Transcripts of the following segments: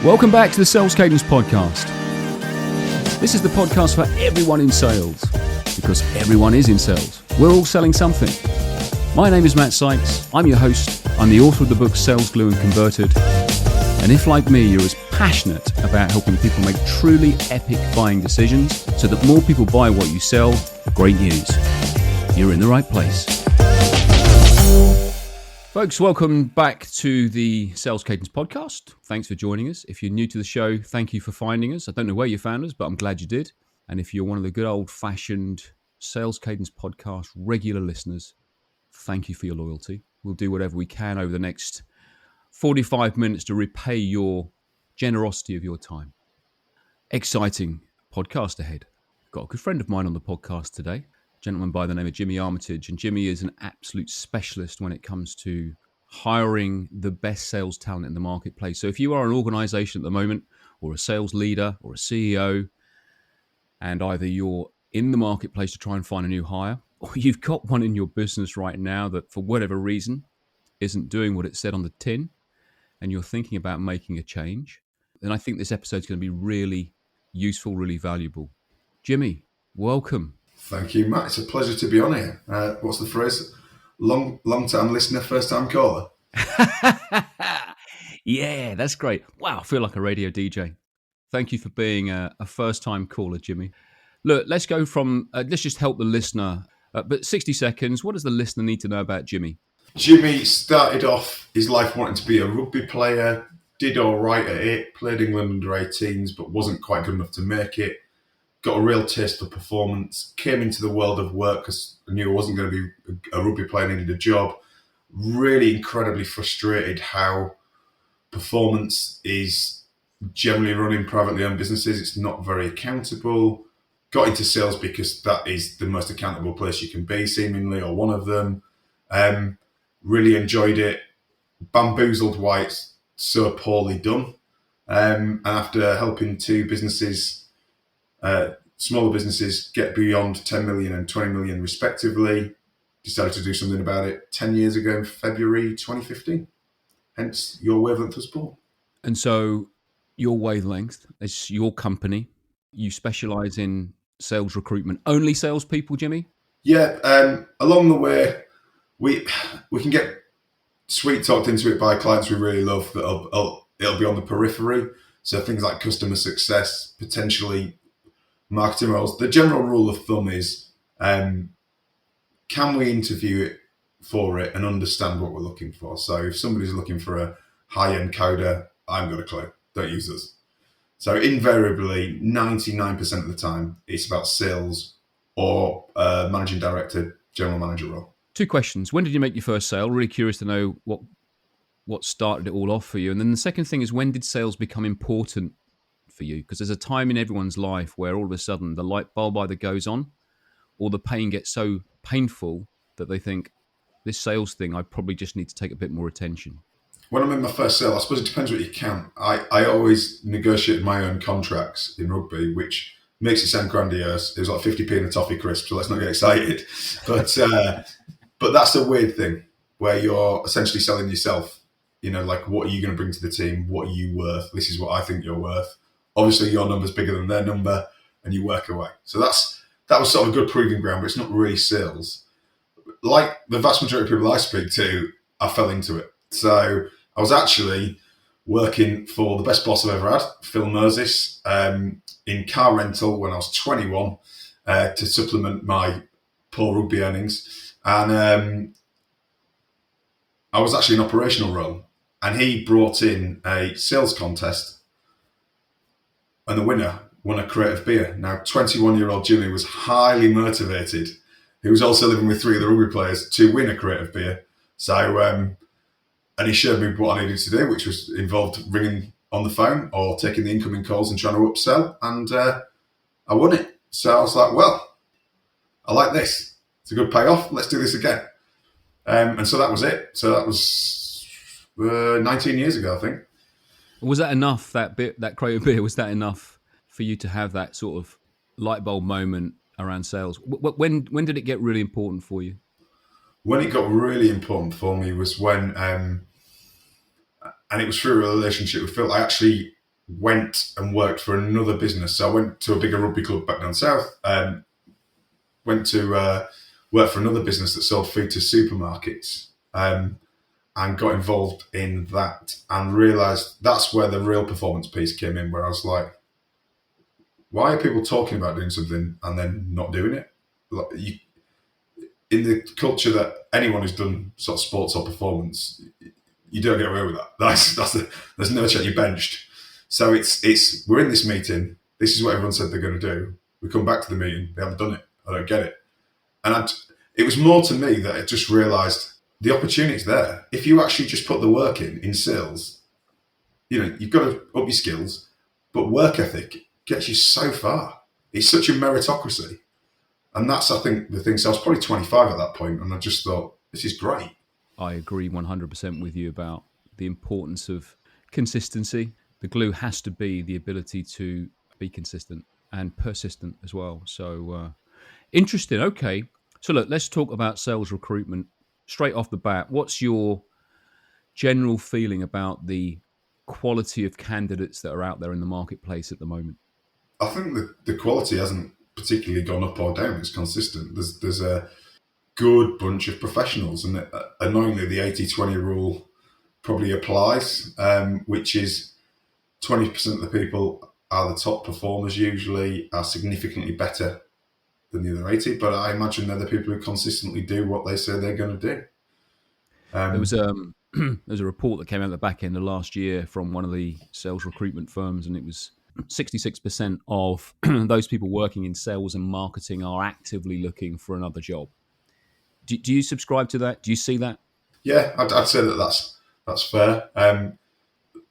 Welcome back to the Sales Cadence Podcast. This is the podcast for everyone in sales, because everyone is in sales. We're all selling something. My name is Matt Sykes. I'm your host. I'm the author of the book Sales Glue and Converted. And if, like me, you're as passionate about helping people make truly epic buying decisions so that more people buy what you sell, great news. You're in the right place. Folks, welcome back to the Sales Cadence Podcast. Thanks for joining us. If you're new to the show, thank you for finding us. I don't know where you found us, but I'm glad you did. And if you're one of the good old-fashioned Sales Cadence Podcast regular listeners, thank you for your loyalty. We'll do whatever we can over the next 45 minutes to repay your generosity of your time. Exciting podcast ahead. Got a good friend of mine on the podcast today, a gentleman by the name of Jimmy Armitage. And Jimmy is an absolute specialist when it comes to hiring the best sales talent in the marketplace. So if you are an organization at the moment, or a sales leader, or a CEO, and either you're in the marketplace to try and find a new hire, or you've got one in your business right now that for whatever reason isn't doing what it said on the tin, and you're thinking about making a change, then I think this episode is going to be really useful, really valuable. Jimmy, welcome. Thank you, Matt. It's a pleasure to be on here. What's the phrase? Long-time listener, first-time caller. Yeah, that's great. Wow, I feel like a radio DJ. Thank you for being a first-time caller, Jimmy. Look, let's go from, let's just help the listener. But 60 seconds, what does the listener need to know about Jimmy? Jimmy started off his life wanting to be a rugby player, did all right at it, played England under 18s, but wasn't quite good enough to make it. Got a real taste for performance, came into the world of work because I knew I wasn't going to be a rugby player, needed a job. Really incredibly frustrated how performance is generally run in privately owned businesses. It's not very accountable. Got into sales because that is the most accountable place you can be, seemingly, or one of them. Really enjoyed it. Bamboozled why it's so poorly done. And after helping two businesses, smaller businesses, get beyond 10 million and 20 million respectively, decided to do something about it 10 years ago in February 2015. Hence, Your Wavelength was born. And so Your Wavelength is your company. You specialize in sales recruitment. Only salespeople, Jimmy? Yeah, along the way, we can get sweet talked into it by clients we really love that it'll be on the periphery. So things like customer success, potentially marketing roles. The general rule of thumb is, can we interview it for it and understand what we're looking for? So if somebody's looking for a high-end coder, I haven't got a clue. Don't use us. So invariably, 99% of the time, it's about sales or managing director, general manager role. Two questions. When did you make your first sale? Really curious to know what started it all off for you. And then the second thing is, when did sales become important for you? Because there's a time in everyone's life where all of a sudden the light bulb either goes on or the pain gets so painful that they think, this sales thing, I probably just need to take a bit more attention. When I'm in my first sale, I suppose it depends what you count. I always negotiate my own contracts in rugby, which makes it sound grandiose. It was like 50p in a toffee crisp, so let's not get excited. But that's the weird thing, where you're essentially selling yourself. You know, like, what are you going to bring to the team? What are you worth? This is what I think you're worth. Obviously, your number's bigger than their number, and you work away. So that was sort of a good proving ground, but it's not really sales. Like the vast majority of people I speak to, I fell into it. So I was actually working for the best boss I've ever had, Phil Moses, in car rental when I was 21 to supplement my poor rugby earnings. And I was actually in an operational role. And he brought in a sales contest, and the winner won a crate of beer. Now, 21-year-old Jimmy was highly motivated. He was also living with three of the rugby players to win a crate of beer. So, and he showed me what I needed to do, which was involved ringing on the phone or taking the incoming calls and trying to upsell. And I won it. So I was like, well, I like this. It's a good payoff. Let's do this again. And so that was it. So that was 19 years ago, I think. Was that enough, that crate of beer, was that enough for you to have that sort of light bulb moment around sales? When did it get really important for you? When it got really important for me was when, and it was through a relationship with Phil. I actually went and worked for another business. So I went to a bigger rugby club back down south. Went to work for another business that sold food to supermarkets, and got involved in that and realised that's where the real performance piece came in, where I was like, why are people talking about doing something and then not doing it? Like in the culture that anyone who's done sort of sports or performance, you don't get away with that. There's no chance you're benched. So it's we're in this meeting. This is what everyone said they're going to do. We come back to the meeting. They haven't done it. I don't get it. And it was more to me that I just realised the opportunity's there. If you actually just put the work in sales, you've got to up your skills, but work ethic gets you so far. It's such a meritocracy. And that's, I think, the thing. So I was probably 25 at that point, and I just thought, this is great. I agree 100% with you about the importance of consistency. The glue has to be the ability to be consistent and persistent as well. So interesting. Okay. So look, let's talk about sales recruitment straight off the bat. What's your general feeling about the quality of candidates that are out there in the marketplace at the moment? I think the quality hasn't particularly gone up or down. It's consistent. There's a good bunch of professionals, and annoyingly, the 80-20 rule probably applies, which is 20% of the people are the top performers, usually are significantly better than the other 80, but I imagine they're the people who consistently do what they say they're going to do. There was there's a report that came out at the back end of last year from one of the sales recruitment firms, and it was 66% of those people working in sales and marketing are actively looking for another job. Do you subscribe to that? Do you see that? Yeah, I'd say that's fair.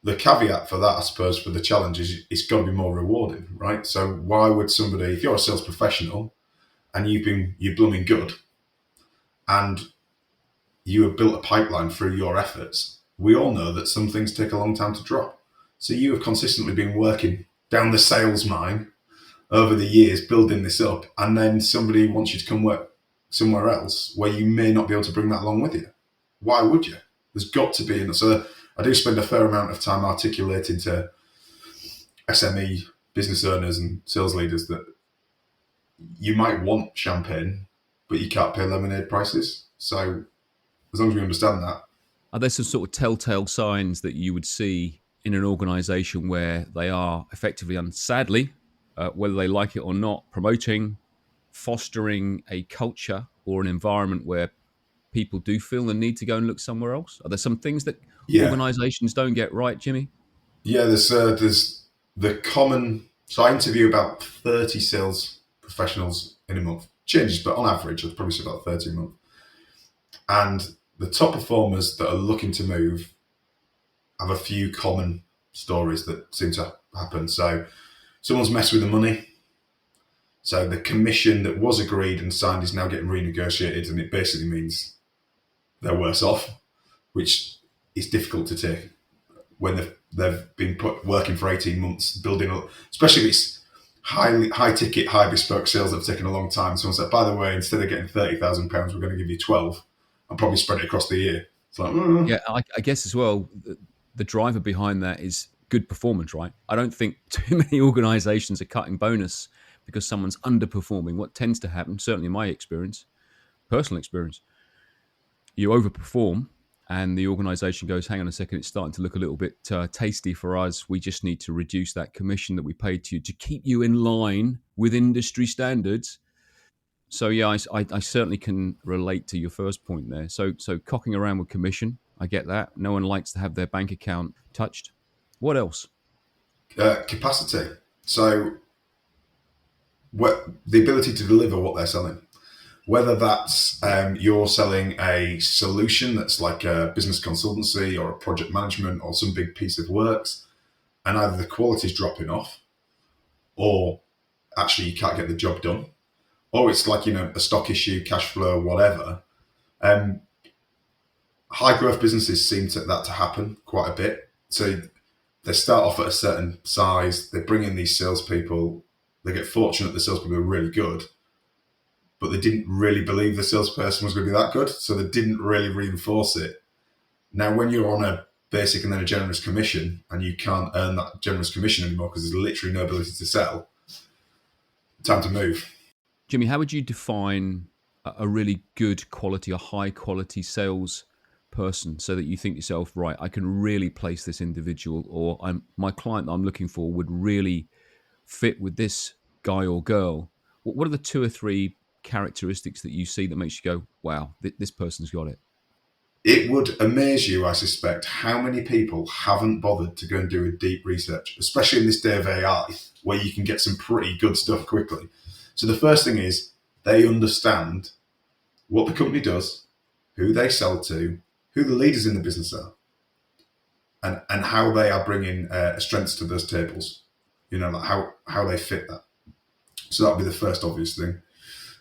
The caveat for that, I suppose, for the challenge is it's got to be more rewarding, right? So why would somebody, if you're a sales professional and you're blooming good, and you have built a pipeline through your efforts, we all know that some things take a long time to drop. So you have consistently been working down the sales mine over the years, building this up, and then somebody wants you to come work somewhere else where you may not be able to bring that along with you. Why would you? There's got to be. And so I do spend a fair amount of time articulating to SME business owners and sales leaders that you might want champagne, but you can't pay lemonade prices. So as long as we understand that. Are there some sort of telltale signs that you would see in an organisation where they are effectively, and sadly, whether they like it or not, promoting, fostering a culture or an environment where people do feel the need to go and look somewhere else? Are there some things that organisations don't get right, Jimmy? Yeah, there's the common. So I interview about 30 sales professionals in a month. Changes, but on average, I'd probably say about 30 a month. And the top performers that are looking to move have a few common stories that seem to happen. So someone's messed with the money. So the commission that was agreed and signed is now getting renegotiated, and it basically means they're worse off, which is difficult to take when they've been working for 18 months, building up, especially if it's high ticket, high bespoke sales that have taken a long time. Someone said, by the way, instead of getting £30,000, we're going to give you 12 and probably spread it across the year. It's like, Yeah, I guess as well, the driver behind that is good performance, right? I don't think too many organisations are cutting bonus because someone's underperforming. What tends to happen, certainly in my experience, personal experience, you overperform and the organisation goes, hang on a second, it's starting to look a little bit tasty for us. We just need to reduce that commission that we paid to you to keep you in line with industry standards. So yeah, I certainly can relate to your first point there. So cocking around with commission, I get that. No one likes to have their bank account touched. What else? Capacity. So the ability to deliver what they're selling. Whether that's you're selling a solution that's like a business consultancy or a project management or some big piece of works, and either the quality's dropping off or actually you can't get the job done, or it's like, a stock issue, cash flow, whatever. High growth businesses seem that to happen quite a bit. So they start off at a certain size, they bring in these salespeople, they get fortunate the salespeople are really good, but they didn't really believe the salesperson was going to be that good, so they didn't really reinforce it. Now, when you're on a basic and then a generous commission, and you can't earn that generous commission anymore because there's literally no ability to sell, time to move. Jimmy, how would you define a really good quality, a high quality sales person, so that you think to yourself, right, I can really place this individual, or my client that I'm looking for would really fit with this guy or girl? What are the 2 or 3 characteristics that you see that makes you go, wow, this person's got it? It would amaze you, I suspect, how many people haven't bothered to go and do a deep research, especially in this day of AI, where you can get some pretty good stuff quickly. So the first thing is they understand what the company does, who they sell to, who the leaders in the business are, and how they are bringing strengths to those tables, like how they fit that. So that would be the first obvious thing.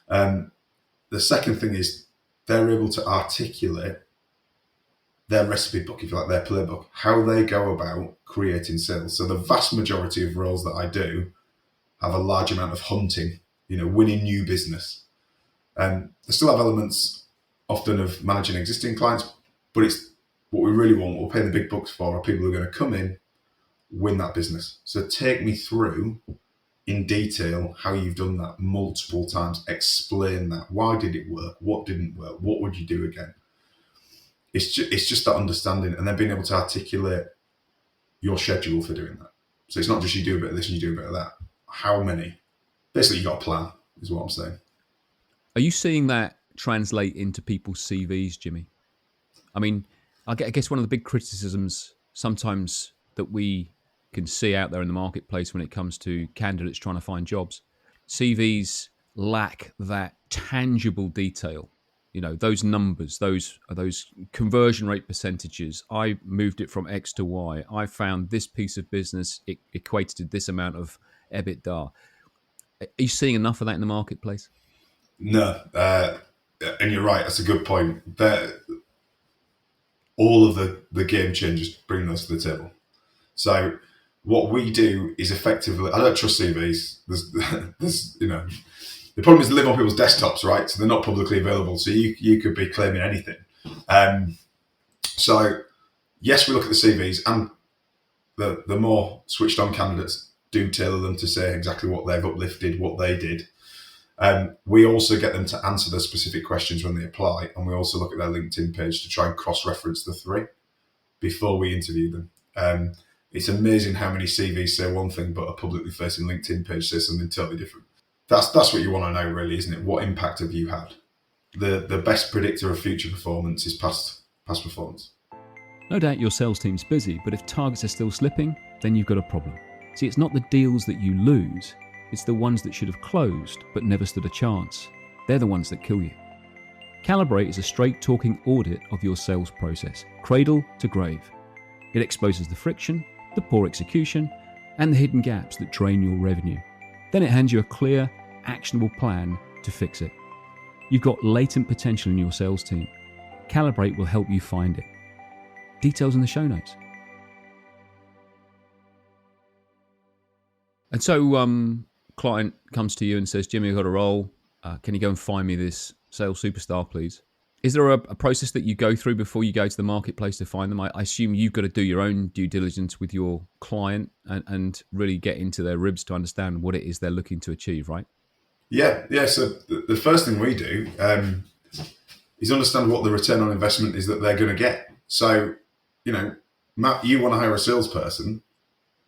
The second thing is they're able to articulate their recipe book, if you like, their playbook, how they go about creating sales. So the vast majority of roles that I do have a large amount of hunting, winning new business. They still have elements often of managing existing clients, but it's what we really want, what we're paying the big bucks for, are people who are going to come in, win that business. So take me through in detail how you've done that multiple times. Explain that. Why did it work? What didn't work? What would you do again? It's just that understanding, and then being able to articulate your schedule for doing that. So it's not just you do a bit of this and you do a bit of that. How many? Basically, you got a plan, is what I'm saying. Are you seeing that translate into people's CVs, Jimmy? I mean, I guess one of the big criticisms sometimes that we can see out there in the marketplace when it comes to candidates trying to find jobs, CVs lack that tangible detail. Those numbers, those conversion rate percentages. I moved it from X to Y. I found this piece of business, it equated to this amount of EBITDA. Are you seeing enough of that in the marketplace? No, and you're right. That's a good point. All of the game changers bring those to the table. So what we do is effectively, I don't trust CVs. There's the problem is they live on people's desktops, right? So they're not publicly available. So you could be claiming anything. So yes, we look at the CVs, and the more switched on candidates do tailor them to say exactly what they've uplifted, what they did. We also get them to answer those specific questions when they apply, and we also look at their LinkedIn page to try and cross-reference the 3 before we interview them. It's amazing how many CVs say one thing, but a publicly facing LinkedIn page says something totally different. That's what you want to know, really, isn't it? What impact have you had? The best predictor of future performance is past performance. No doubt your sales team's busy, but if targets are still slipping, then you've got a problem. See, it's not the deals that you lose, it's the ones that should have closed but never stood a chance. They're the ones that kill you. Calibrate is a straight-talking audit of your sales process, cradle to grave. It exposes the friction, the poor execution, and the hidden gaps that drain your revenue. Then it hands you a clear, actionable plan to fix it. You've got latent potential in your sales team. Calibrate will help you find it. Details in the show notes. And so, client comes to you and says, Jimmy, I've got a role. Can you go and find me this sales superstar, please? Is there a process that you go through before you go to the marketplace to find them? I assume you've got to do your own due diligence with your client and really get into their ribs to understand what it is they're looking to achieve, right? Yeah. So the first thing we do is understand what the return on investment is that they're going to get. So, Matt, you want to hire a salesperson.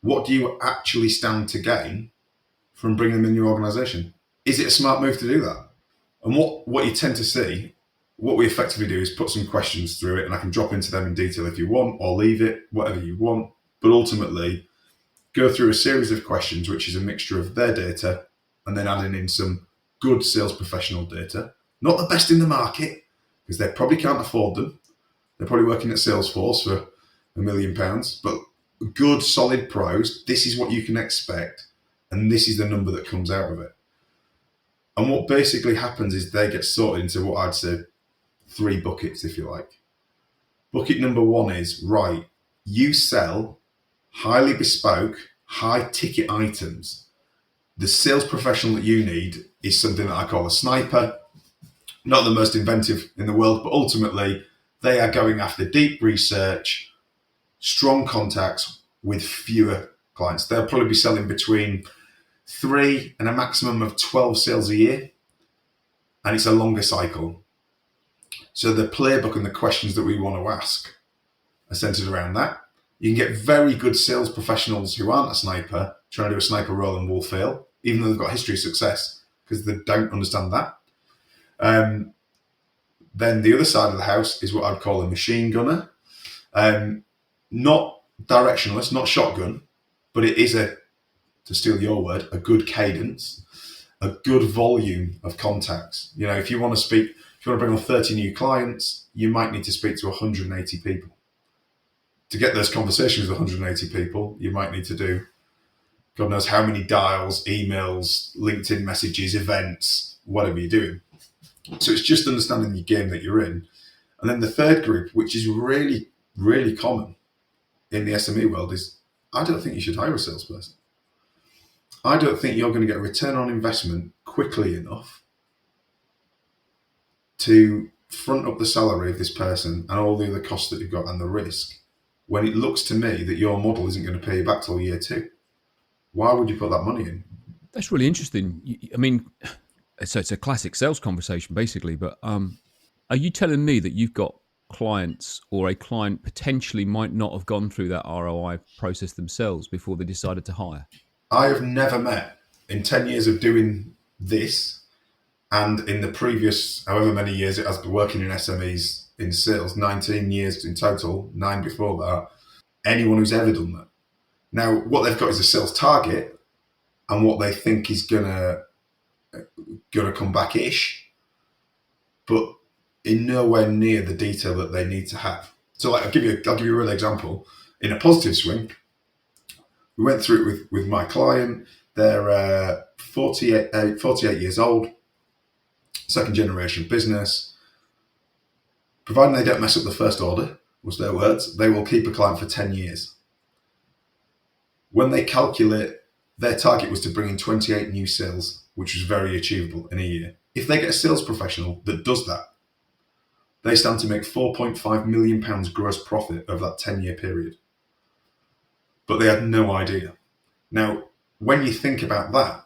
What do you actually stand to gain from bringing them in your organization? Is it a smart move to do that? And what you tend to see, what we effectively do is put some questions through it, and I can drop into them in detail if you want, or leave it, whatever you want. But ultimately, go through a series of questions, which is a mixture of their data and then adding in some good sales professional data. Not the best in the market, because they probably can't afford them. They're probably working at Salesforce for £1 million, but good, solid pros. This is what you can expect, and this is the number that comes out of it. And what basically happens is they get sorted into what I'd say 3 buckets, if you like. Bucket number 1 is, right, you sell highly bespoke, high ticket items. The sales professional that you need is something that I call a sniper. Not the most inventive in the world, but ultimately they are going after deep research, strong contacts with fewer clients. They'll probably be selling between 3 and a maximum of 12 sales a year, and it's a longer cycle. So the playbook and the questions that we want to ask are centered around that. You can get very good sales professionals who aren't a sniper trying to do a sniper role and will fail, even though they've got a history of success, because they don't understand that. Then the other side of the house is what I'd call a machine gunner. Not directionless, not shotgun, but it is to steal your word, a good cadence, a good volume of contacts. You know, if you want to bring on 30 new clients, you might need to speak to 180 people. To get those conversations with 180 people, you might need to do God knows how many dials, emails, LinkedIn messages, events, whatever you're doing. So it's just understanding the game that you're in. And then the third group, which is really, really common in the SME world, is I don't think you should hire a salesperson. I don't think you're going to get a return on investment quickly enough to front up the salary of this person and all the other costs that you've got and the risk, when it looks to me that your model isn't going to pay you back till year 2. Why would you put that money in? That's really interesting. I mean, so it's a classic sales conversation, basically. But are you telling me that you've got clients, or a client potentially might not have gone through that ROI process themselves before they decided to hire? I have never met, in 10 years of doing this, and in the previous however many years it has been working in SMEs in sales, 19 years in total, 9 before that, anyone who's ever done that. Now, what they've got is a sales target and what they think is gonna come back-ish, but in nowhere near the detail that they need to have. So, like, I'll give you a real example. In a positive swing, we went through it with my client. They're 48 years old, second generation business. Providing they don't mess up the first order, was their words, they will keep a client for 10 years. When they calculate, their target was to bring in 28 new sales, which was very achievable in a year. If they get a sales professional that does that, they stand to make £4.5 million gross profit over that 10-year period. But they had no idea. Now, when you think about that,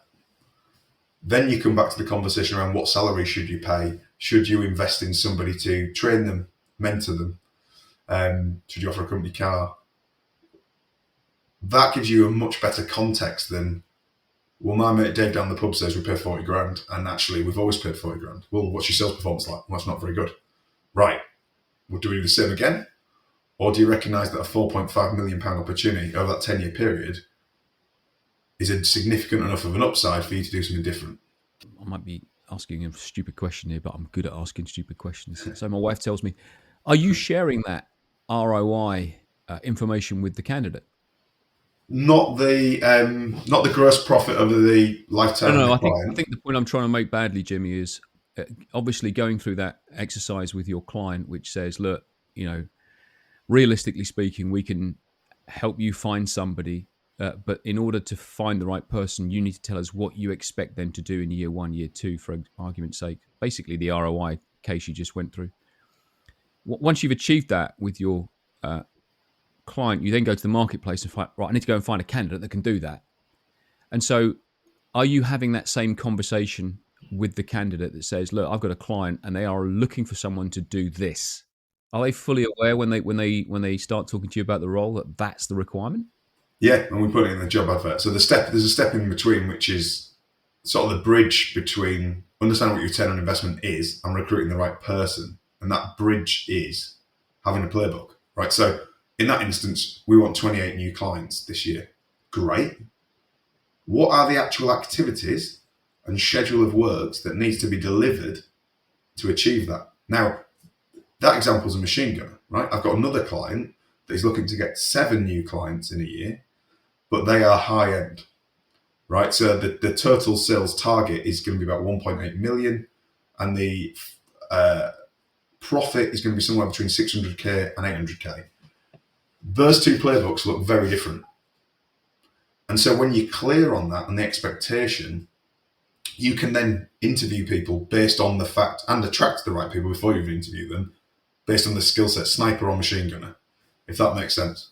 then you come back to the conversation around what salary should you pay? Should you invest in somebody to train them, mentor them? Should you offer a company car? That gives you a much better context than, well, my mate Dave down the pub says we pay 40 grand, and actually we've always paid 40 grand. Well, what's your sales performance like? Well, that's not very good. Right. Well, do we do the same again? Or do you recognise that a £4.5 million opportunity over that 10-year period is a significant enough of an upside for you to do something different? I might be asking a stupid question here, but I'm good at asking stupid questions. So my wife tells me, are you sharing that ROI information with the candidate? Not the gross profit over the lifetime. No, I think the point I'm trying to make badly, Jimmy, is obviously going through that exercise with your client, which says, look, you know, realistically speaking, we can help you find somebody, but in order to find the right person, you need to tell us what you expect them to do in year 1, year 2, for argument's sake. Basically, the ROI case you just went through. Once you've achieved that with your client, you then go to the marketplace and find, right, I need to go and find a candidate that can do that. And so are you having that same conversation with the candidate that says, look, I've got a client and they are looking for someone to do this? Are they fully aware when they start talking to you about the role that that's the requirement? Yeah, and we put it in the job advert. So there's a step in between, which is sort of the bridge between understanding what your return on investment is and recruiting the right person. And that bridge is having a playbook, right? So in that instance, we want 28 new clients this year. Great. What are the actual activities and schedule of works that needs to be delivered to achieve that? Now, that example is a machine gunner, right? I've got another client that is looking to get 7 new clients in a year, but they are high end, right? So the total sales target is going to be about 1.8 million, and the profit is going to be somewhere between 600k and 800k. Those two playbooks look very different. And so when you're clear on that and the expectation, you can then interview people based on the fact, and attract the right people before you interview them, based on the skill set, sniper or machine gunner, if that makes sense.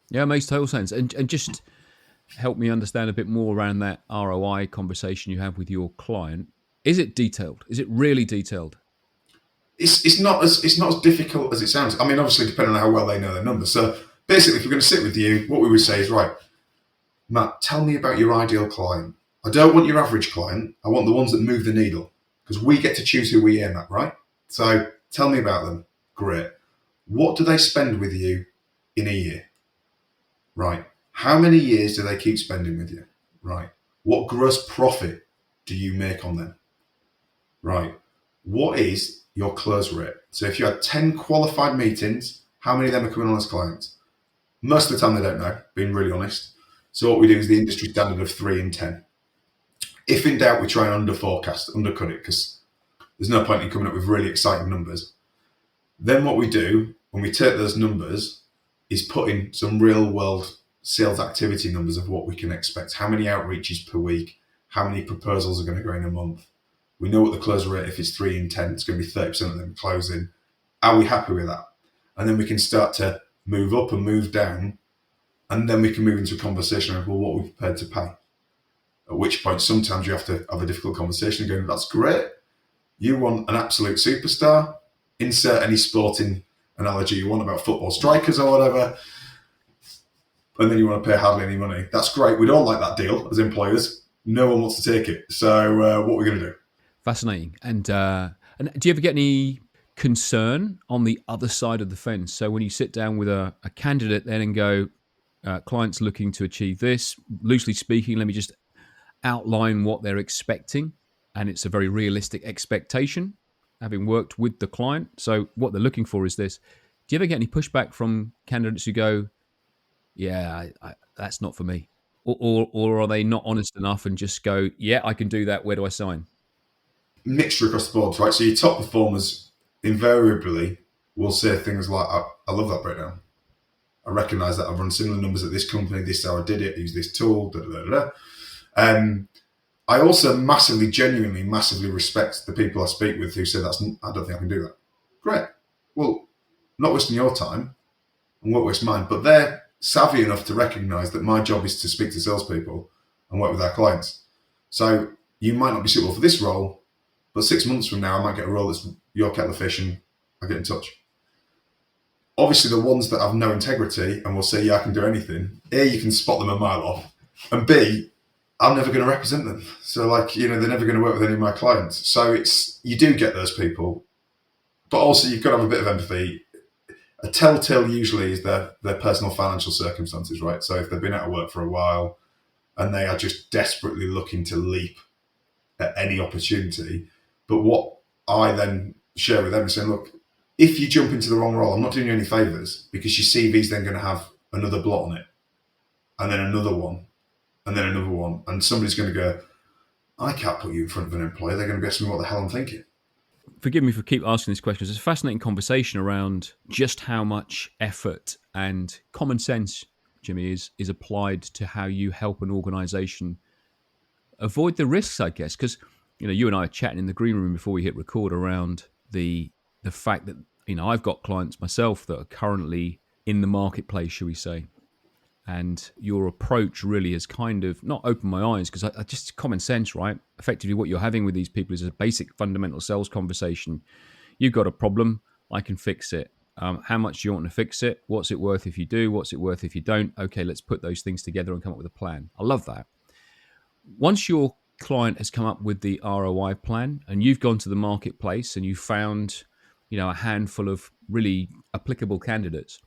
Yeah, it makes total sense. And just help me understand a bit more around that ROI conversation you have with your client. Is it detailed? Is it really detailed? It's not as difficult as it sounds. I mean, obviously, depending on how well they know their numbers. So basically, if we're going to sit with you, what we would say is, right, Matt, tell me about your ideal client. I don't want your average client. I want the ones that move the needle because we get to choose who we aim at, right? So tell me about them. Great. What do they spend with you in a year? Right. How many years do they keep spending with you? Right. What gross profit do you make on them? Right. What is your close rate? So if you had 10 qualified meetings, how many of them are coming on as clients? Most of the time they don't know, being really honest. So what we do is the industry standard of 3 in 10. If in doubt, we try and undercut it, because there's no point in coming up with really exciting numbers. Then what we do when we take those numbers is put in some real world sales activity numbers of what we can expect. How many outreaches per week? How many proposals are going to go in a month? We know what the close rate, if it's 3 in 10, it's going to be 30% of them closing. Are we happy with that? And then we can start to move up and move down. And then we can move into a conversation of, well, what are we prepared to pay? At which point, sometimes you have to have a difficult conversation going, that's great. You want an absolute superstar. Insert any sporting analogy you want about football strikers or whatever. And then you want to pay hardly any money. That's great. We don't like that deal as employers. No one wants to take it. So what are we going to do? Fascinating. And do you ever get any concern on the other side of the fence? So when you sit down with a candidate then and go, clients looking to achieve this, loosely speaking, let me just outline what they're expecting. And it's a very realistic expectation, having worked with the client. So what they're looking for is this. Do you ever get any pushback from candidates who go, yeah, that's not for me? Or are they not honest enough and just go, yeah, I can do that. Where do I sign? Mixture across the board, right? So your top performers invariably will say things like, I love that breakdown. I recognise that I've run similar numbers at this company, this is how I did it, use this tool, da da da da. I also genuinely, massively respect the people I speak with who say I don't think I can do that. Great. Well, not wasting your time and won't waste mine, but they're savvy enough to recognise that my job is to speak to salespeople and work with our clients. So you might not be suitable for this role, but 6 months from now, I might get a role that's your kettle of fish and I get in touch. Obviously, the ones that have no integrity and will say, yeah, I can do anything, A, you can spot them a mile off, and B, I'm never going to represent them. So, they're never going to work with any of my clients. So you do get those people, but also you've got to have a bit of empathy. A telltale usually is their personal financial circumstances, right? So if they've been out of work for a while and they are just desperately looking to leap at any opportunity. But what I then share with them is saying, look, if you jump into the wrong role, I'm not doing you any favours, because your CV's then going to have another blot on it, and then another one, and then another one. And somebody's going to go, I can't put you in front of an employer. They're going to be asking me what the hell I'm thinking. Forgive me for keep asking these questions. It's a fascinating conversation around just how much effort and common sense, Jimmy, is applied to how you help an organisation avoid the risks, I guess. Because, you and I are chatting in the green room before we hit record around the fact that, I've got clients myself that are currently in the marketplace, shall we say. And your approach really has kind of not opened my eyes, because I just common sense, right? Effectively, what you're having with these people is a basic fundamental sales conversation. You've got a problem, I can fix it. How much do you want to fix it? What's it worth if you do? What's it worth if you don't? Okay, let's put those things together and come up with a plan. I love that. Once your client has come up with the ROI plan and you've gone to the marketplace and you found, a handful of really applicable candidates,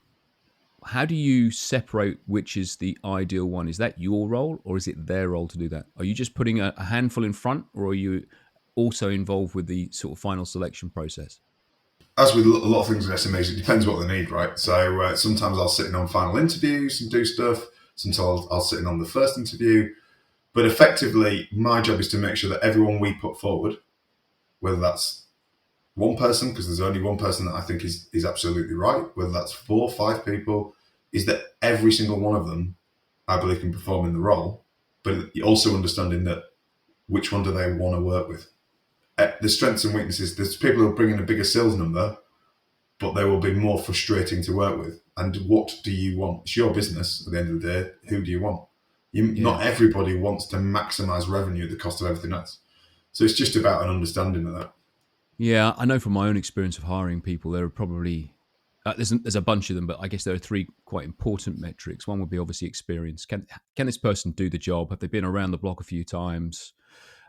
how do you separate which is the ideal one? Is that your role, or is it their role to do that? Are you just putting a handful in front, or are you also involved with the sort of final selection process? As with a lot of things in SMEs, it depends what they need, right? So sometimes I'll sit in on final interviews and do stuff. Sometimes I'll sit in on the first interview. But effectively, my job is to make sure that everyone we put forward, whether that's one person, because there's only one person that I think is absolutely right, whether that's 4 or 5 people, is that every single one of them, I believe, can perform in the role, but also understanding that which one do they want to work with. The strengths and weaknesses, there's people who are bringing a bigger sales number, but they will be more frustrating to work with. And what do you want? It's your business at the end of the day. Who do you want? Yeah. Not everybody wants to maximize revenue at the cost of everything else. So it's just about an understanding of that. Yeah, I know from my own experience of hiring people, there are probably there's a bunch of them, but I guess there are three quite important metrics. One would be obviously experience. Can this person do the job? Have they been around the block a few times?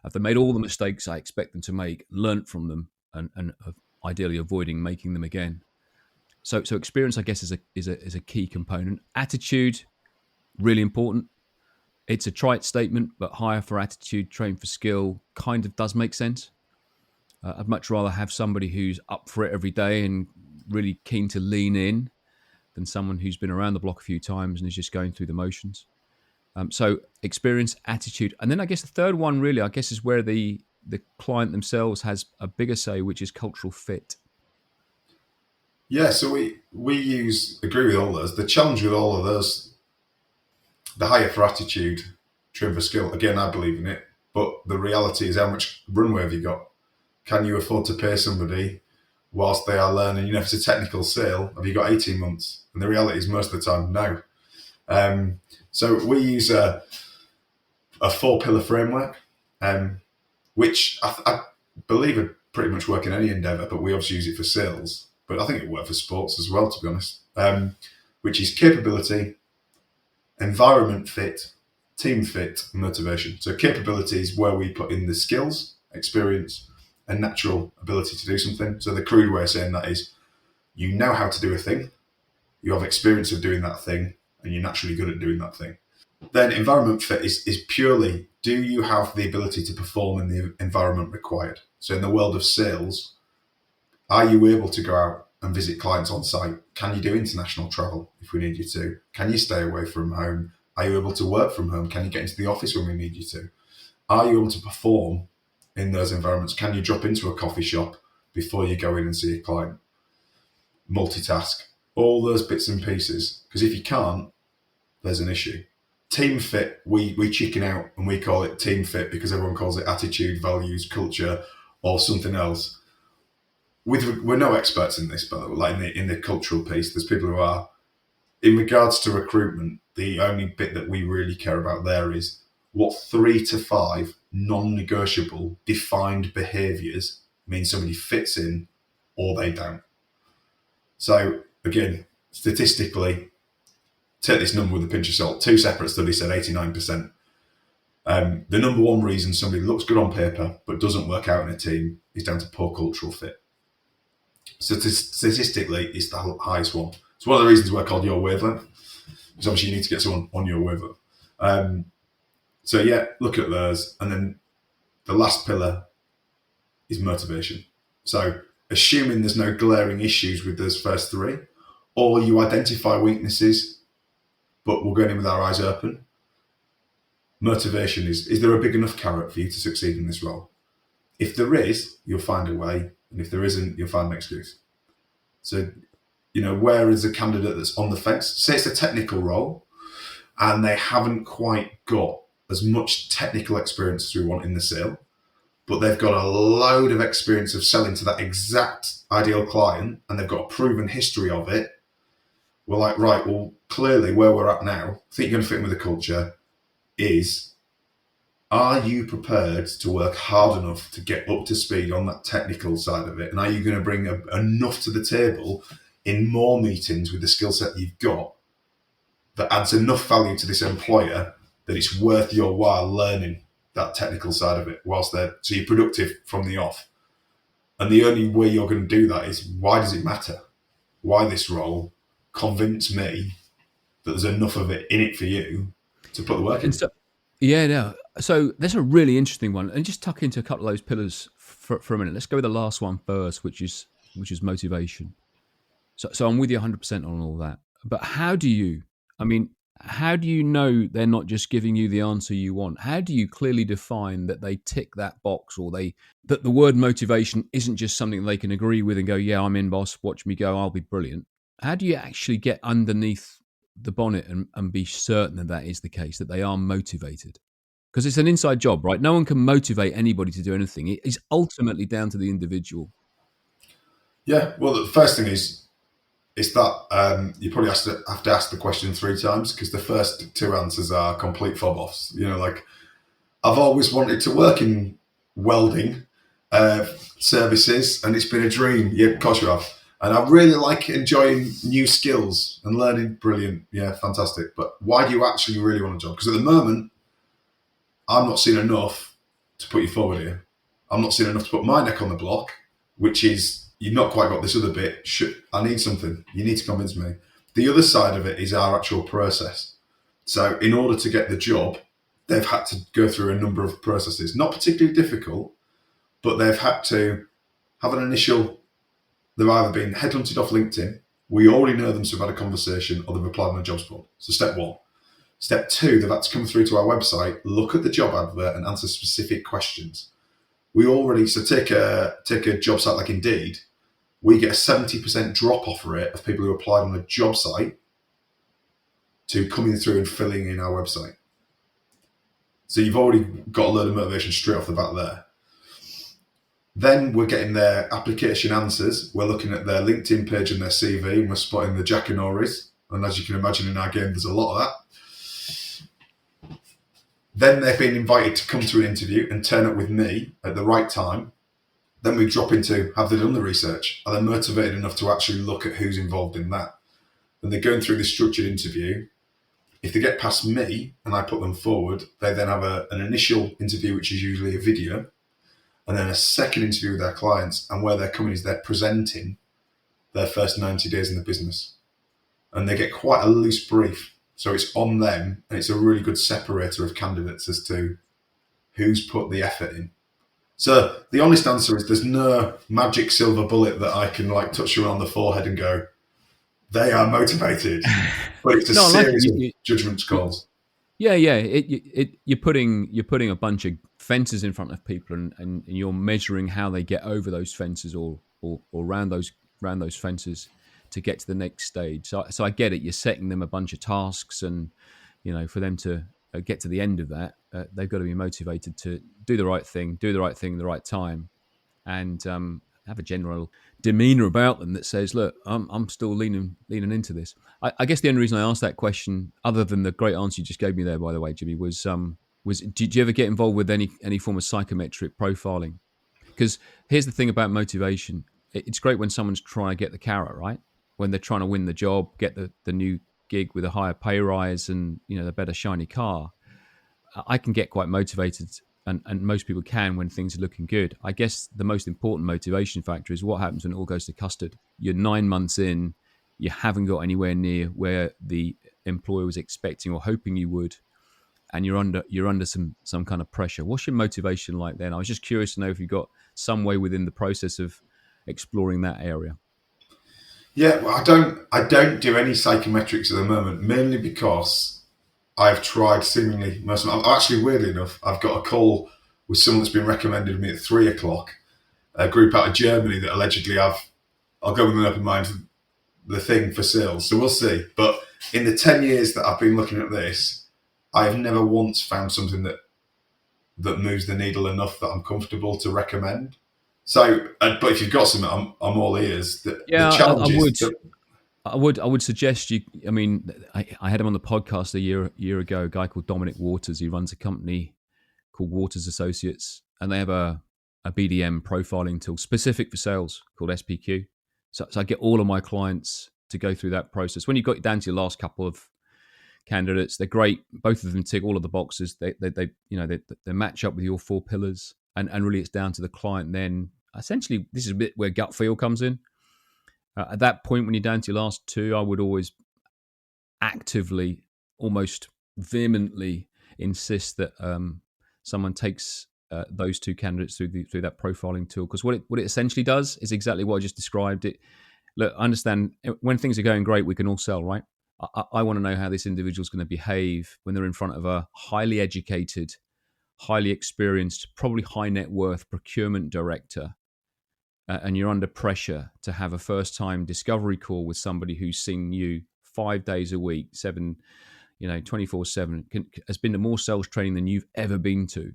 Have they made all the mistakes I expect them to make, learnt from them, and ideally avoiding making them again? So experience, I guess, is a key component. Attitude, really important. It's a trite statement, but hire for attitude, train for skill kind of does make sense. I'd much rather have somebody who's up for it every day and really keen to lean in than someone who's been around the block a few times and is just going through the motions. So experience, attitude, and then I guess the third one really, I guess, is where the client themselves has a bigger say, which is cultural fit. Yeah, so we agree with all those. The challenge with all of those, the hire for attitude, trim for skill. Again, I believe in it, but the reality is, how much runway have you got? Can you afford to pay somebody whilst they are learning? You know, if it's a technical sale, have you got 18 months? And the reality is, most of the time, no. So we use a 4-pillar framework, which I believe would pretty much work in any endeavour, but we obviously use it for sales. But I think it works for sports as well, to be honest. Which is capability, environment fit, team fit, and motivation. So capability is where we put in the skills, experience, and natural ability to do something. So the crude way of saying that is, you know how to do a thing, you have experience of doing that thing, and you're naturally good at doing that thing. Then environment fit is purely, do you have the ability to perform in the environment required? So in the world of sales, are you able to go out and visit clients on site? Can you do international travel if we need you to? Can you stay away from home? Are you able to work from home? Can you get into the office when we need you to? Are you able to perform in those environments? Can you drop into a coffee shop before you go in and see a client? Multitask, all those bits and pieces. Because if you can't, there's an issue. Team fit, we chicken out and we call it team fit because everyone calls it attitude, values, culture, or something else. We're no experts in this, but like in the cultural piece, there's people who are. In regards to recruitment, the only bit that we really care about there is what 3 to 5 non-negotiable defined behaviours mean somebody fits in or they don't. So again, statistically, take this number with a pinch of salt. 2 separate studies said 89%. The number one reason somebody looks good on paper but doesn't work out in a team is down to poor cultural fit. So statistically, it's the highest one. It's one of the reasons we're called your wavelength, because obviously you need to get someone on your wavelength. So yeah, look at those. And then the last pillar is motivation. So assuming there's no glaring issues with those first 3, or you identify weaknesses, but we're going in with our eyes open. Motivation is there a big enough carrot for you to succeed in this role? If there is, you'll find a way. And if there isn't, you'll find an excuse. So, you know, where is a candidate that's on the fence? Say it's a technical role and they haven't quite got as much technical experience as we want in the sale, but they've got a load of experience of selling to that exact ideal client and they've got a proven history of it. We're like, right, well, clearly where we're at now, I think you're going to fit in with the culture, is, are you prepared to work hard enough to get up to speed on that technical side of it? And are you going to bring enough to the table in more meetings with the skill set you've got that adds enough value to this employer that it's worth your while learning that technical side of it whilst they're, so you're productive from the off. And the only way you're going to do that is, why does it matter? Why this role? Convince me that there's enough of it in it for you to put the work in. Yeah, no. So that's a really interesting one, and just tuck into a couple of those pillars for a minute. Let's go with the last one first, which is motivation. So I'm with you 100% on all that. But how do you know they're not just giving you the answer you want? How do you clearly define that they tick that box, or that the word motivation isn't just something they can agree with and go, yeah, I'm in, boss, watch me go, I'll be brilliant? How do you actually get underneath the bonnet and be certain that is the case, that they are motivated? Because it's an inside job, right? No one can motivate anybody to do anything. It is ultimately down to the individual. Yeah, well, the first thing is, it's that you probably have to ask the question 3 times, because the first 2 answers are complete fob offs. Like, I've always wanted to work in welding uh, services, and it's been a dream. Yeah, of course you have. And I really like enjoying new skills and learning. Brilliant. Yeah, fantastic. But why do you actually really want a job? Because at the moment, I'm not seeing enough to put you forward here. I'm not seeing enough to put my neck on the block, which is, you've not quite got this other bit. I need something. You need to convince me. The other side of it is our actual process. So in order to get the job, they've had to go through a number of processes, not particularly difficult, but they've had to have an initial, they've either been headhunted off LinkedIn, we already know them, so we've had a conversation, or they've applied on a jobs board. So step one. Step two, they've had to come through to our website, look at the job advert and answer specific questions. We already, so take a job site like Indeed, we get a 70% drop-off rate of people who applied on a job site to coming through and filling in our website. So you've already got a load of motivation straight off the bat there. Then we're getting their application answers. We're looking at their LinkedIn page and their CV, and we're spotting the Jackanories. And as you can imagine, in our game, there's a lot of that. Then they've been invited to come to an interview and turn up with me at the right time. Then we drop into, have they done the research? Are they motivated enough to actually look at who's involved in that? And they're going through this structured interview. If they get past me and I put them forward, they then have an initial interview, which is usually a video, and then a second interview with their clients. And where they're coming is they're presenting their first 90 days in the business. And they get quite a loose brief. So it's on them, and it's a really good separator of candidates as to who's put the effort in. So the honest answer is, there's no magic silver bullet that I can like touch you on the forehead and go, they are motivated. But it's a No, I like series it. of judgment calls. Yeah. You're putting a bunch of fences in front of people, and you're measuring how they get over those fences or around those fences to get to the next stage. So I get it. You're setting them a bunch of tasks, and for them to get to the end of that, they've got to be motivated to do the right thing at the right time, and have a general demeanor about them that says, "Look, I'm still leaning into this." I guess the only reason I asked that question, other than the great answer you just gave me there, by the way, Jimmy, was did you ever get involved with any form of psychometric profiling? Because here's the thing about motivation: it's great when someone's trying to get the carrot, right? When they're trying to win the job, get the new gig with a higher pay rise and the better shiny car. I can get quite motivated, and most people can when things are looking good. I guess the most important motivation factor is what happens when it all goes to custard. You're 9 months in, you haven't got anywhere near where the employer was expecting or hoping you would, and you're under some kind of pressure. What's your motivation like then? I was just curious to know if you got some way within the process of exploring that area. Yeah, well, I don't do any psychometrics at the moment, mainly because I've tried seemingly most of them. Actually, weirdly enough, I've got a call with someone that's been recommended to me at 3 o'clock, a group out of Germany that allegedly I'll go with an open mind, the thing for sales. So we'll see. But in the 10 years that I've been looking at this, I've never once found something that moves the needle enough that I'm comfortable to recommend. So, but if you've got something, I'm all ears. The Yeah, challenge is that, I would suggest you. I mean, I had him on the podcast a year ago. A guy called Dominic Waters. He runs a company called Waters Associates, and they have a BDM profiling tool specific for sales called SPQ. So I get all of my clients to go through that process. When you got down to your last couple of candidates, they're great. Both of them tick all of the boxes. They match up with your 4 pillars, and really it's down to the client. Then essentially, this is a bit where gut feel comes in. At that point, when you're down to your last 2, I would always actively, almost vehemently insist that someone takes those 2 candidates through that profiling tool, because what it essentially does is exactly what I just described. It look, I understand when things are going great, we can all sell, right? I want to know how this individual is going to behave when they're in front of a highly educated, highly experienced, probably high net worth procurement director, and you're under pressure to have a first time discovery call with somebody who's seen you 5 days a week, 24/7, has been to more sales training than you've ever been to.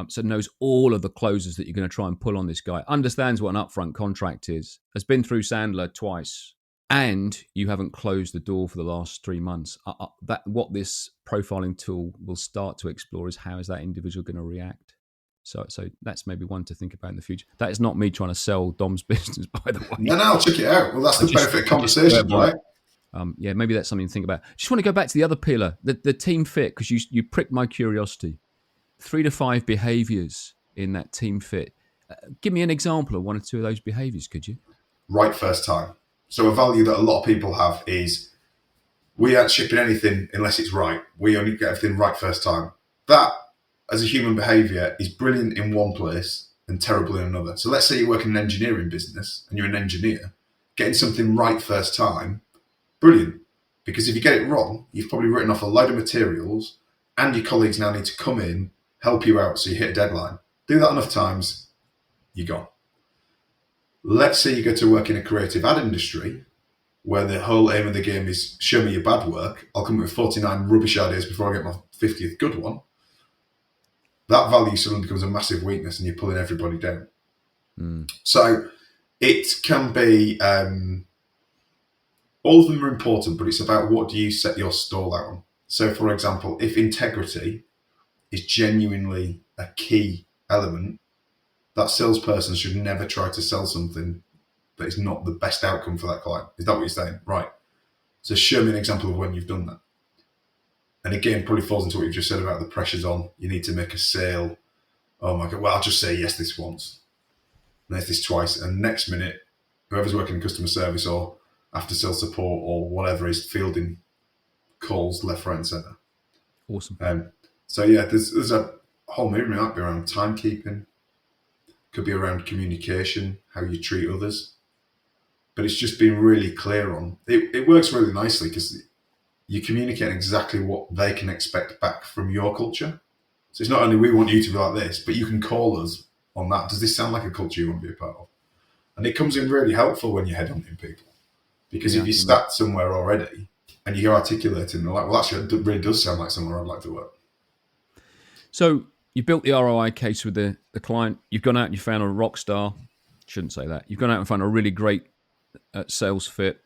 So knows all of the closes that you're going to try and pull on this guy, understands what an upfront contract is, has been through Sandler twice, and you haven't closed the door for the last 3 months. That what this profiling tool will start to explore is how is that individual going to react. So that's maybe one to think about in the future. That is not me trying to sell Dom's business, by the way. No, I'll check it out. Well, that's the benefit of conversation, right? Yeah, maybe that's something to think about. Just want to go back to the other pillar, the team fit, because you pricked my curiosity. 3 to 5 behaviours in that team fit. Give me an example of 1 or 2 of those behaviours, could you? Right first time. So a value that a lot of people have is we aren't shipping anything unless it's right. We only get everything right first time. That, as a human behaviour, is brilliant in one place and terrible in another. So let's say you work in an engineering business and you're an engineer. Getting something right first time, brilliant. Because if you get it wrong, you've probably written off a load of materials and your colleagues now need to come in, help you out so you hit a deadline. Do that enough times, you're gone. Let's say you go to work in a creative ad industry where the whole aim of the game is show me your bad work. I'll come up with 49 rubbish ideas before I get my 50th good one. That value suddenly becomes a massive weakness and you're pulling everybody down. So it can be, all of them are important, but it's about what do you set your stall out on. So for example, if integrity is genuinely a key element, that salesperson should never try to sell something that is not the best outcome for that client. Is that what you're saying? Right. So show me an example of when you've done that. And again, probably falls into what you've just said about the pressures on. You need to make a sale. Oh my God, well, I'll just say yes this once. And there's this twice. And next minute, whoever's working in customer service or after sales support or whatever is fielding calls left, right, and centre. Awesome. So yeah, there's a whole movement might be around timekeeping. Could be around communication, how you treat others. But it's just been really clear on. It works really nicely because you communicate exactly what they can expect back from your culture. So it's not only we want you to be like this, but you can call us on that. Does this sound like a culture you want to be a part of? And it comes in really helpful when you're headhunting people. Because if you start somewhere already and you're articulating, they're like, well, actually, it really does sound like somewhere I'd like to work. So you built the ROI case with the client. You've gone out and you found a rock star. Shouldn't say that. You've gone out and found a really great sales fit.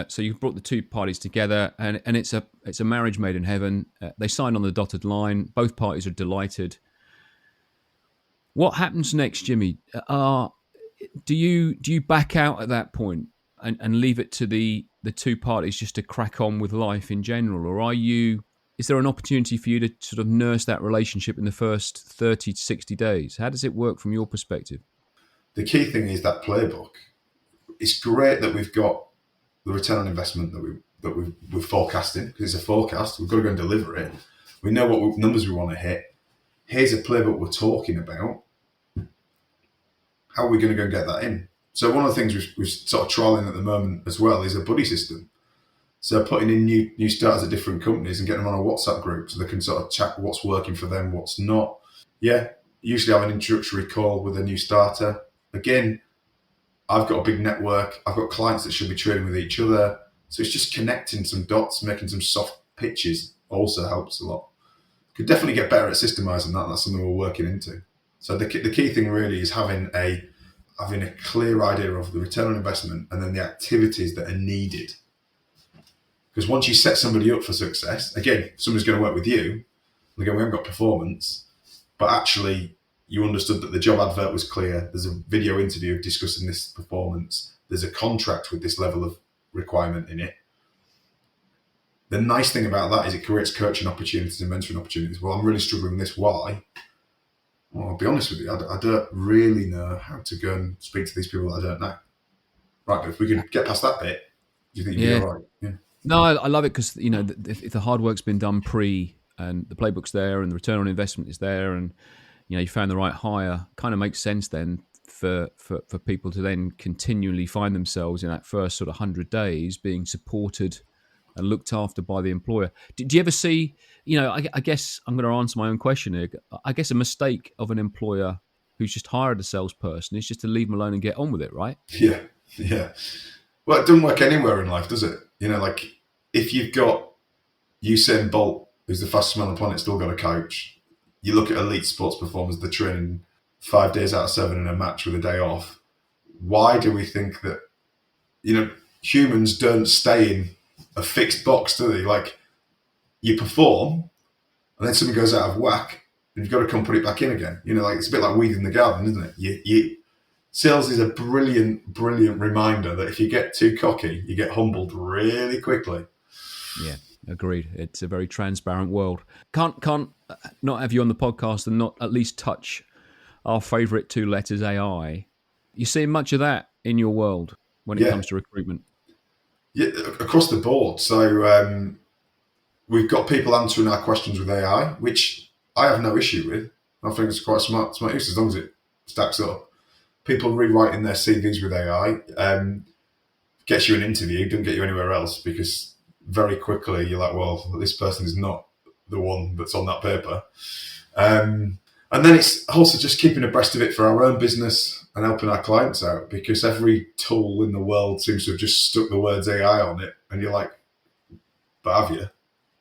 So you've brought the two parties together, and it's a marriage made in heaven. They sign on the dotted line. Both parties are delighted. What happens next, Jimmy? Do you back out at that point and leave it to the two parties just to crack on with life in general, or is there an opportunity for you to sort of nurse that relationship in the first 30 to 60 days? How does it work from your perspective? The key thing is that playbook. It's great that we've got the return on investment that we're forecasting, because it's a forecast. We've got to go and deliver it. We know what numbers we want to hit. Here's a playbook we're talking about. How are we going to go and get that in? So one of the things we're sort of trialing at the moment as well is a buddy system. So putting in new starters at different companies and getting them on a WhatsApp group so they can sort of chat what's working for them, what's not. Yeah, usually have an introductory call with a new starter. Again, I've got a big network. I've got clients that should be trading with each other. So it's just connecting some dots, making some soft pitches also helps a lot. Could definitely get better at systemizing that. That's something we're working into. So the key thing really is having a clear idea of the return on investment and then the activities that are needed. Because once you set somebody up for success, again, somebody's going to work with you. And again, we haven't got performance, but actually you understood that the job advert was clear. There's a video interview discussing this performance. There's a contract with this level of requirement in it. The nice thing about that is it creates coaching opportunities and mentoring opportunities. Well, I'm really struggling with this. Why? Well, I'll be honest with you. I don't really know how to go and speak to these people that I don't know. Right, but if we can get past that bit, do you think you'd be all right? Yeah. No, I love it because, if the hard work's been done and the playbook's there and the return on investment is there and, you found the right hire, kind of makes sense then for people to then continually find themselves in that first sort of 100 days being supported and looked after by the employer. Do you ever see, I guess I'm going to answer my own question here. I guess a mistake of an employer who's just hired a salesperson is just to leave them alone and get on with it, right? Yeah. Well, it doesn't work anywhere in life, does it? Like if you've got Usain Bolt, who's the fastest man on the planet, still got a coach. You look at elite sports performers, they're training 5 days out of 7 in a match with a day off. Why do we think that, humans don't stay in a fixed box, do they? Like, you perform, and then something goes out of whack, and you've got to come put it back in again. You know, like it's a bit like weeding the garden, isn't it? Sales is a brilliant, brilliant reminder that if you get too cocky, you get humbled really quickly. Yeah, agreed. It's a very transparent world. Can't not have you on the podcast and not at least touch our favourite two letters, AI. You see much of that in your world when it Yeah, comes to recruitment? yeah, across the board. So we've got people answering our questions with AI, which I have no issue with. I think it's quite smart use as long as it stacks up. People rewriting their CVs with AI gets you an interview, doesn't get you anywhere else, because very quickly you're like, well, this person is not the one that's on that paper. And then it's also just keeping abreast of it for our own business and helping our clients out, because every tool in the world seems to have just stuck the words AI on it. And you're like, but have you?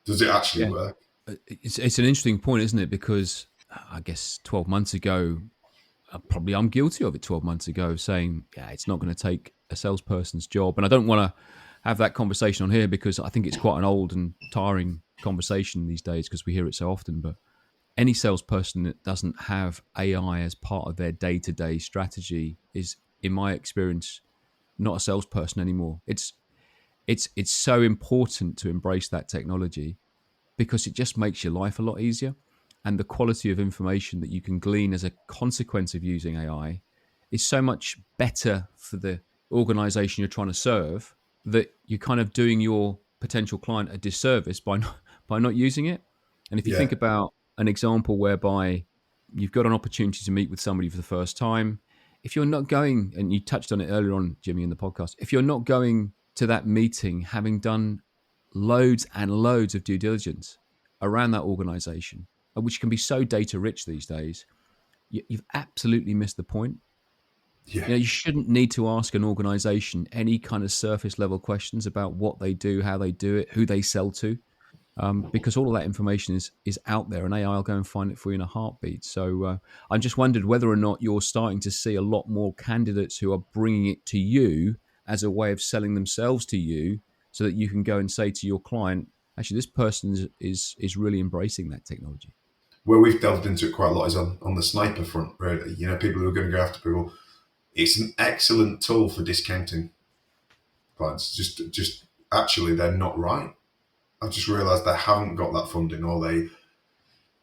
Does it actually work? It's an interesting point, isn't it? Because I guess 12 months ago, probably I'm guilty of it 12 months ago, saying, yeah, it's not going to take a salesperson's job. And I don't want to have that conversation on here because I think it's quite an old and tiring conversation these days because we hear it so often. But any salesperson that doesn't have AI as part of their day-to-day strategy is, in my experience, not a salesperson anymore. It's so important to embrace that technology because it just makes your life a lot easier. And the quality of information that you can glean as a consequence of using AI is so much better for the organization you're trying to serve that you're kind of doing your potential client a disservice by not using it. And if you Yeah. think about an example whereby you've got an opportunity to meet with somebody for the first time, if you're not going, and you touched on it earlier on, Jimmy, in the podcast, if you're not going to that meeting having done loads and loads of due diligence around that organization, which can be so data rich these days, you've absolutely missed the point. Yeah. You shouldn't need to ask an organization any kind of surface level questions about what they do, how they do it, who they sell to, because all of that information is out there, and AI will go and find it for you in a heartbeat. So I just wondered whether or not you're starting to see a lot more candidates who are bringing it to you as a way of selling themselves to you, so that you can go and say to your client, actually, this person is really embracing that technology. Where we've delved into it quite a lot is on the sniper front, really. You know, people who are going to go after people. It's an excellent tool for discounting clients. Just actually, they're not right. I've just realised they haven't got that funding, or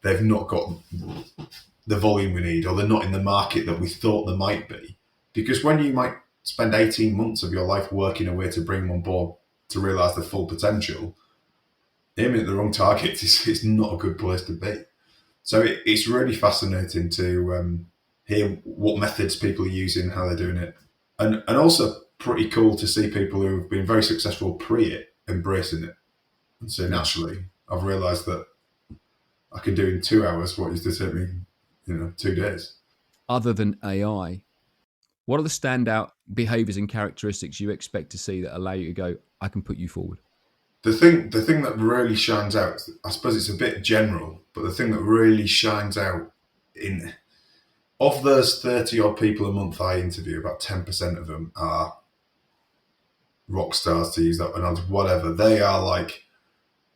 they've not got the volume we need, or they're not in the market that we thought they might be. Because when you might spend 18 months of your life working a way to bring them on board to realise their full potential, aiming at the wrong target is not a good place to be. So it's really fascinating to hear what methods people are using, how they're doing it, and also pretty cool to see people who've been very successful pre it embracing it and saying, Yeah. actually, I've realised that I can do in 2 hours what used to take me, 2 days. Other than AI, what are the standout behaviors and characteristics you expect to see that allow you to go, I can put you forward? The thing that really shines out, I suppose it's a bit general, but the thing that really shines out in of those 30 odd people a month I interview, about 10% of them are rock stars, to use that one, whatever. They are like,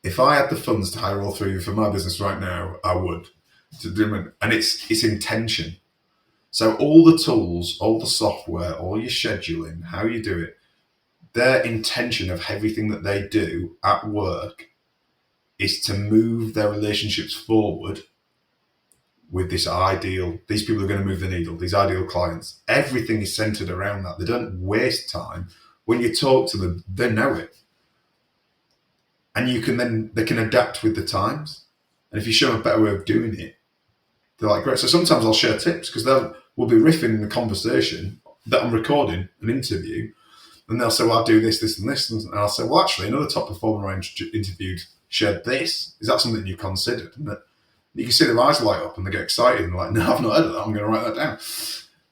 if I had the funds to hire all three of you for my business right now, I would. And it's intention. So all the tools, all the software, all your scheduling, how you do it, their intention of everything that they do at work is to move their relationships forward with these people are going to move the needle, these ideal clients. Everything is centered around that. They don't waste time. When you talk to them, they know it. And they can adapt with the times. And if you show them a better way of doing it, they're like, great. So sometimes I'll share tips because we'll be riffing in a conversation that I'm recording, an interview, and they'll say, well, I'll do this, this, and this. And I'll say, well, actually, another top performer I interviewed shared this. Is that something you've considered? And you can see their eyes light up and they get excited and they're like, no, I've not heard of that. I'm going to write that down.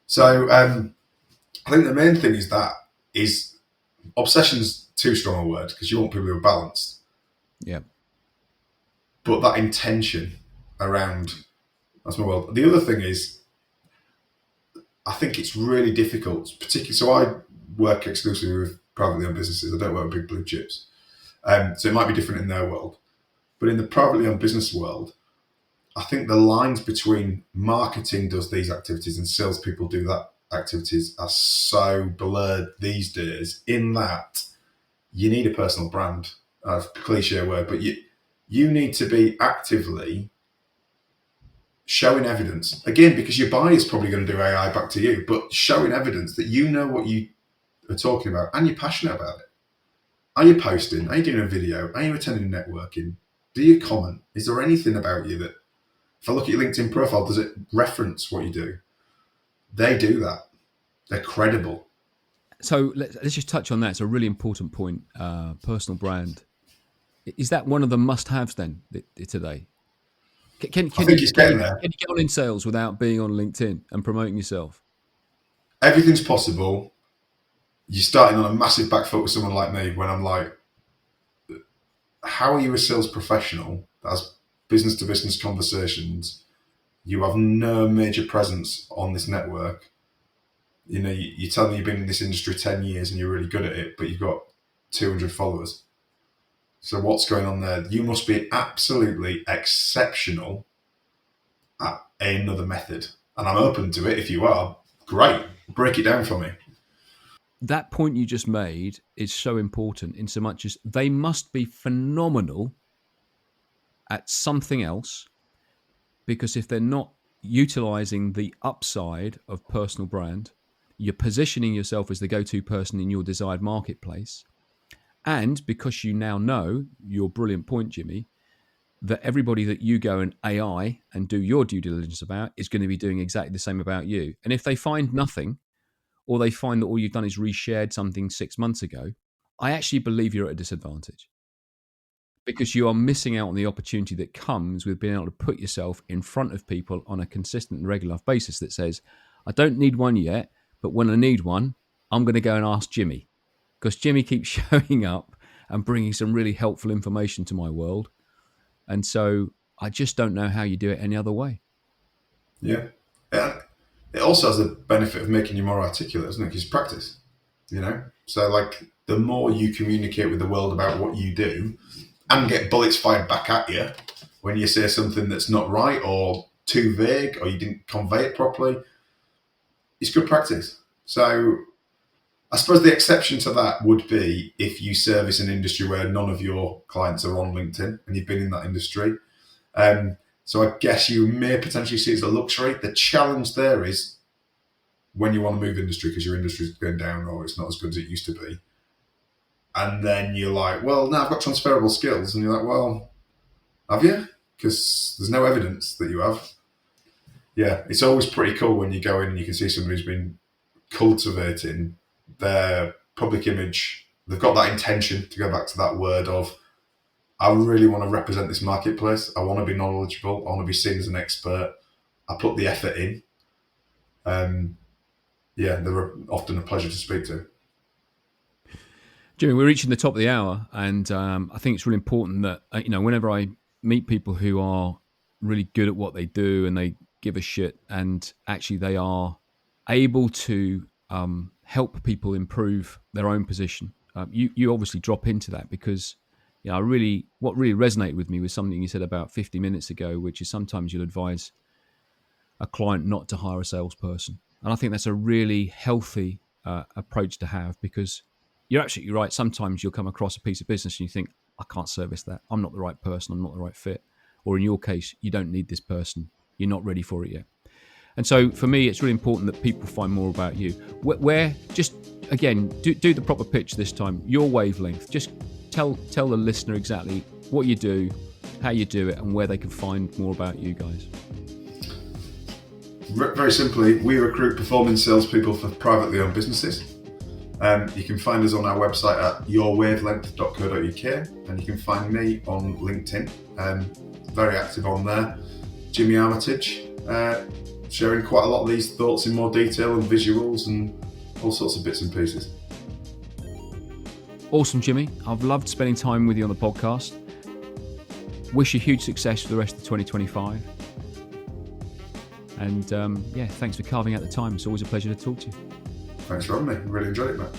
So I think the main thing is obsession's too strong a word because you want people who are balanced. Yeah. But that intention around, that's my world. The other thing is, I think it's really difficult, particularly, so I work exclusively with privately owned businesses. I don't work with big blue chips. So it might be different in their world. But in the privately owned business world, I think the lines between marketing does these activities and salespeople do that activities are so blurred these days, in that you need a personal brand. Cliche word, but you need to be actively showing evidence. Again, because your buyer's probably going to do AI back to you, but showing evidence that you know what you are talking about and you're passionate about it. Are you posting? Are you doing a video? Are you attending networking? Do you comment? Is there anything about you that, if I look at your LinkedIn profile, does it reference what you do? They do that. They're credible. So let's just touch on that. It's a really important point. Personal brand. Is that one of the must-haves then today? Can I think it's getting there. Can you get on in sales without being on LinkedIn and promoting yourself? Everything's possible. You're starting on a massive back foot with someone like me when I'm like, how are you a sales professional that has business-to-business conversations? You have no major presence on this network. You know, you tell me you've been in this industry 10 years and you're really good at it, but you've got 200 followers. So what's going on there? You must be absolutely exceptional at another method. And I'm open to it. If you are, great. Break it down for me. That point you just made is so important, in so much as they must be phenomenal at something else, because if they're not utilizing the upside of personal brand, you're positioning yourself as the go-to person in your desired marketplace. And because you now know, your brilliant point, Jimmy, that everybody that you go and AI and do your due diligence about is going to be doing exactly the same about you. And if they find nothing, or they find that all you've done is reshared something 6 months ago, I actually believe you're at a disadvantage, because you are missing out on the opportunity that comes with being able to put yourself in front of people on a consistent and regular basis that says, I don't need one yet, but when I need one, I'm going to go and ask Jimmy, because Jimmy keeps showing up and bringing some really helpful information to my world. And so I just don't know how you do it any other way. Yeah. It also has the benefit of making you more articulate, doesn't it? Because practice, you know? So, like, the more you communicate with the world about what you do and get bullets fired back at you when you say something that's not right or too vague or you didn't convey it properly, it's good practice. So, I suppose the exception to that would be if you service an industry where none of your clients are on LinkedIn and you've been in that industry. So I guess you may potentially see it as a luxury. The challenge there is when you want to move industry because your industry is going down or it's not as good as it used to be. And then you're like, well, now I've got transferable skills. And you're like, well, have you? Because there's no evidence that you have. Yeah, it's always pretty cool when you go in and you can see somebody who's been cultivating their public image. They've got that intention, to go back to that word of, I really want to represent this marketplace. I want to be knowledgeable. I want to be seen as an expert. I put the effort in. Yeah, they're often a pleasure to speak to. Jimmy, we're reaching the top of the hour, and I think it's really important that, whenever I meet people who are really good at what they do and they give a shit, and actually they are able to help people improve their own position. You obviously drop into that because, what really resonated with me was something you said about 50 minutes ago, which is sometimes you'll advise a client not to hire a salesperson. And I think that's a really healthy approach to have, because you're absolutely right. Sometimes you'll come across a piece of business and you think, I can't service that. I'm not the right person. I'm not the right fit. Or in your case, you don't need this person. You're not ready for it yet. And so for me, it's really important that people find more about you. Where just, again, do the proper pitch this time. Your wavelength. Just tell the listener exactly what you do, how you do it, and where they can find more about you guys. Very simply, we recruit performing salespeople for privately owned businesses. You can find us on our website at yourwavelength.co.uk, and you can find me on LinkedIn. Very active on there. Jimmy Armitage, sharing quite a lot of these thoughts in more detail and visuals and all sorts of bits and pieces. Awesome, Jimmy. I've loved spending time with you on the podcast. Wish you huge success for the rest of 2025. And thanks for carving out the time. It's always a pleasure to talk to you. Thanks for having me. Really enjoyed it, mate.